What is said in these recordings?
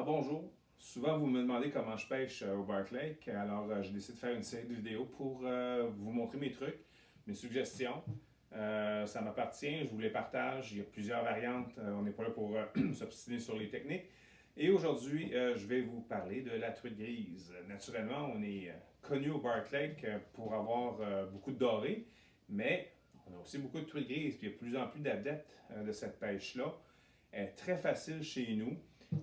Bonjour, souvent vous me demandez comment je pêche au Bark Lake, alors j'ai décidé de faire une série de vidéos pour vous montrer mes trucs, mes suggestions. Ça m'appartient, je vous les partage, il y a plusieurs variantes, on n'est pas là pour s'obstiner sur les techniques. Et aujourd'hui, je vais vous parler de la truite grise. Naturellement, on est connu au Bark Lake pour avoir beaucoup de dorés, mais on a aussi beaucoup de truites grises, puis il y a de plus en plus d'adeptes de cette pêche-là. Elle est très facile chez nous.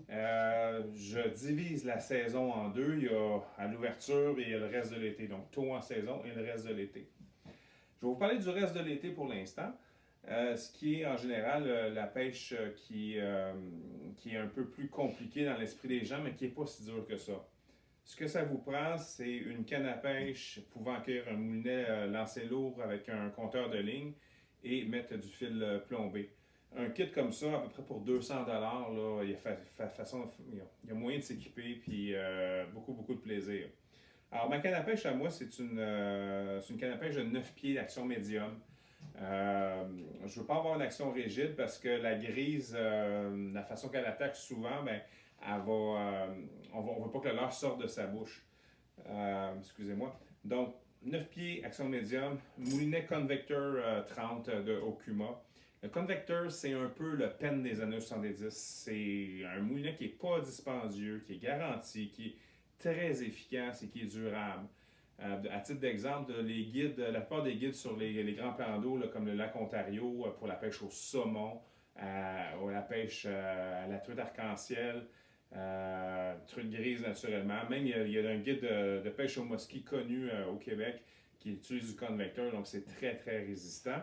Je divise la saison en deux. Il y a à l'ouverture et il y a le reste de l'été. Donc, tôt en saison et le reste de l'été. Je vais vous parler du reste de l'été pour l'instant. Ce qui est en général la pêche qui est un peu plus compliquée dans l'esprit des gens, mais qui n'est pas si dure que ça. Ce que ça vous prend, c'est une canne à pêche pouvant accueillir un moulinet lancé lourd avec un compteur de ligne et mettre du fil plombé. Un kit comme ça, à peu près pour 200 $, il y a moyen de s'équiper puis beaucoup de plaisir. Alors, ma canne à pêche à moi, c'est une canne à pêche de 9 pieds d'action médium. Je ne veux pas avoir une action rigide parce que la grise, la façon qu'elle attaque souvent, ben, on ne veut pas que le leurre sorte de sa bouche. Excusez-moi. Donc, 9 pieds, action médium, moulinet Convector 30 de Okuma. Le Convector, c'est un peu le pen des années 70. C'est un moulinet qui n'est pas dispendieux, qui est garanti, qui est très efficace et qui est durable. À titre d'exemple, la plupart des guides sur les grands plans d'eau, comme le lac Ontario, pour la pêche au saumon, ou la pêche à la truite arc-en-ciel, truite grise naturellement. Même il y a un guide de pêche au musky connu au Québec qui utilise du Convector, donc c'est très résistant.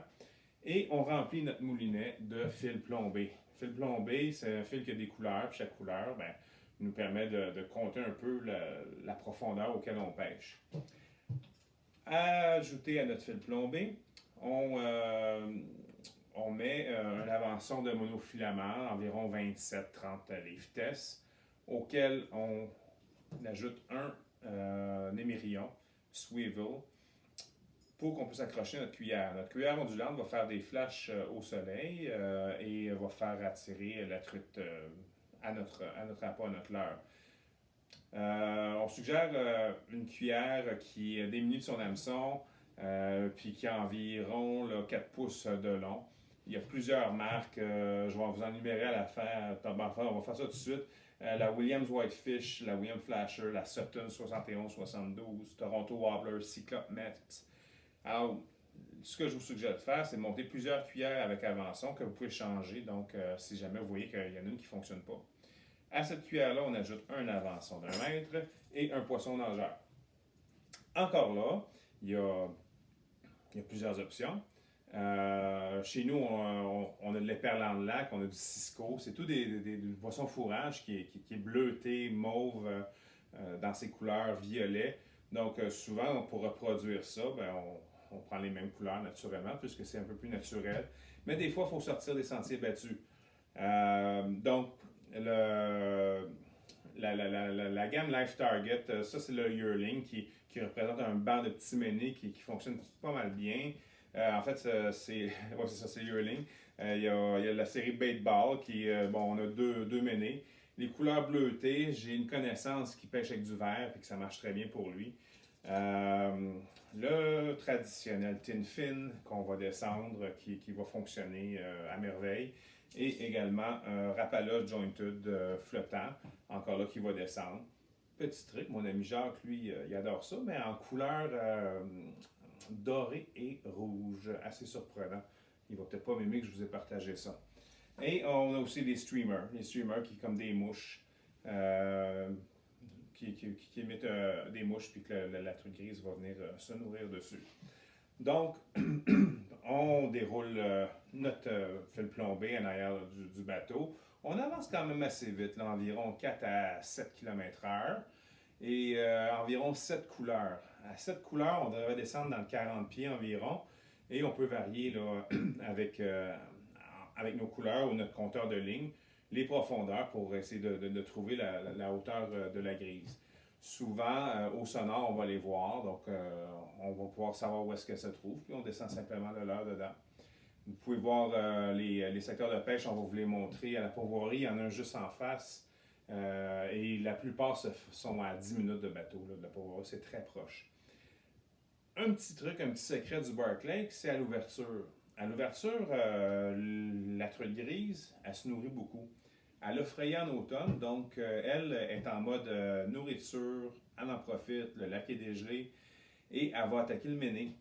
Et on remplit notre moulinet de fil plombé. Le fil plombé, c'est un fil qui a des couleurs, puis chaque couleur nous permet de compter un peu la profondeur auquel on pêche. Ajouté à notre fil plombé, on met un avançon de monofilament, environ 27-30 livres-test, auquel on ajoute un émerillon swivel pour qu'on puisse accrocher notre cuillère. Notre cuillère ondulante va faire des flashs au soleil et va faire attirer la truite à notre appât, à notre leurre. On suggère une cuillère qui diminue de son hameçon, puis qui a environ 4 pouces de long. Il y a plusieurs marques, je vais vous en énumérer à la fin, on va faire ça tout de suite. La Williams Whitefish, la Williams Flasher, la Sutton 71-72, Toronto Wobbler, Cyclope Metz. Alors, ce que je vous suggère de faire, c'est de monter plusieurs cuillères avec avançon que vous pouvez changer, donc si jamais vous voyez qu'il y en a une qui ne fonctionne pas. À cette cuillère-là, on ajoute un avançon d'1 mètre et un poisson nageur. Encore là, il y a plusieurs options. Chez nous, on a de l'éperlan de lac, on a du cisco. C'est tout des poissons fourrage qui est bleuté, mauve, dans ses couleurs violet. Donc, souvent, pour reproduire ça, on prend les mêmes couleurs naturellement, puisque c'est un peu plus naturel. Mais des fois, il faut sortir des sentiers battus. Donc, la gamme Life Target, ça c'est le yearling qui représente un banc de petits ménés qui fonctionne pas mal bien. En fait, c'est ça, c'est yearling. Il y a la série Bait Ball on a deux ménés. Les couleurs bleutées, j'ai une connaissance qui pêche avec du vert et que ça marche très bien pour lui. Le traditionnel Tin Fin qu'on va descendre qui va fonctionner à merveille. Et également un Rapala Jointed flottant, encore là qui va descendre. Petit truc, mon ami Jacques, lui, il adore ça, mais en couleur dorée et rouge, assez surprenant. Il va peut-être pas m'aimer que je vous ai partagé ça. Et on a aussi les streamers qui comme des mouches, qui émettent des mouches, puis que la truite grise va venir se nourrir dessus. Donc, on déroule notre fil plombé en arrière du bateau. On avance quand même assez vite, là, environ 4 à 7 km/h et environ 7 couleurs. À 7 couleurs, on devrait descendre dans le 40 pieds environ et on peut varier là, avec nos couleurs ou notre compteur de ligne, les profondeurs pour essayer de trouver la hauteur de la grise. Souvent, au sonore, on va les voir, donc on va pouvoir savoir où est-ce qu'elle se trouve, puis on descend simplement le leurre dedans. Vous pouvez voir les secteurs de pêche, on va vous les montrer à la pourvoirie, il y en a un juste en face Et la plupart sont à 10 minutes de bateau là, de la Port-Royal, c'est très proche. Un petit truc, un petit secret du Bark Lake, c'est à l'ouverture. À l'ouverture, la truite grise, elle se nourrit beaucoup. Elle a frayé en automne, donc elle est en mode nourriture, elle en profite, le lac est dégelé, et elle va attaquer le méné,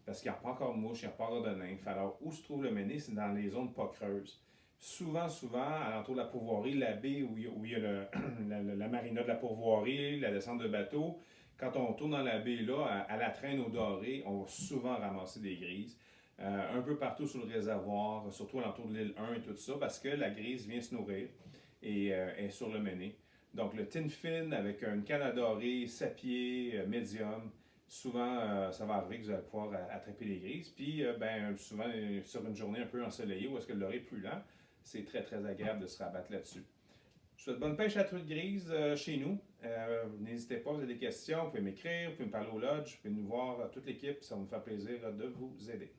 parce qu'il n'y a pas encore de mouche, il n'y a pas encore de nymphes. Alors, où se trouve le méné? C'est dans les zones pas creuses. Souvent, alentour de la pourvoirie, la baie où il y a la marina de la pourvoirie, la descente de bateau, quand on tourne dans la baie là, à la traîne au doré, on va souvent ramasser des grises. Un peu partout sur le réservoir, surtout alentour de l'île 1 et tout ça, parce que la grise vient se nourrir et est sur le méné. Donc le tin fin avec une canne à doré, sapier, médium, souvent ça va arriver que vous allez pouvoir attraper les grises. Puis souvent sur une journée un peu ensoleillée où est-ce que le doré est plus lent, c'est très très agréable de se rabattre là-dessus. Je vous souhaite bonne pêche à la truite grise chez nous. N'hésitez pas, vous avez des questions, vous pouvez m'écrire, vous pouvez me parler au lodge, vous pouvez nous voir toute l'équipe, ça va nous faire plaisir de vous aider.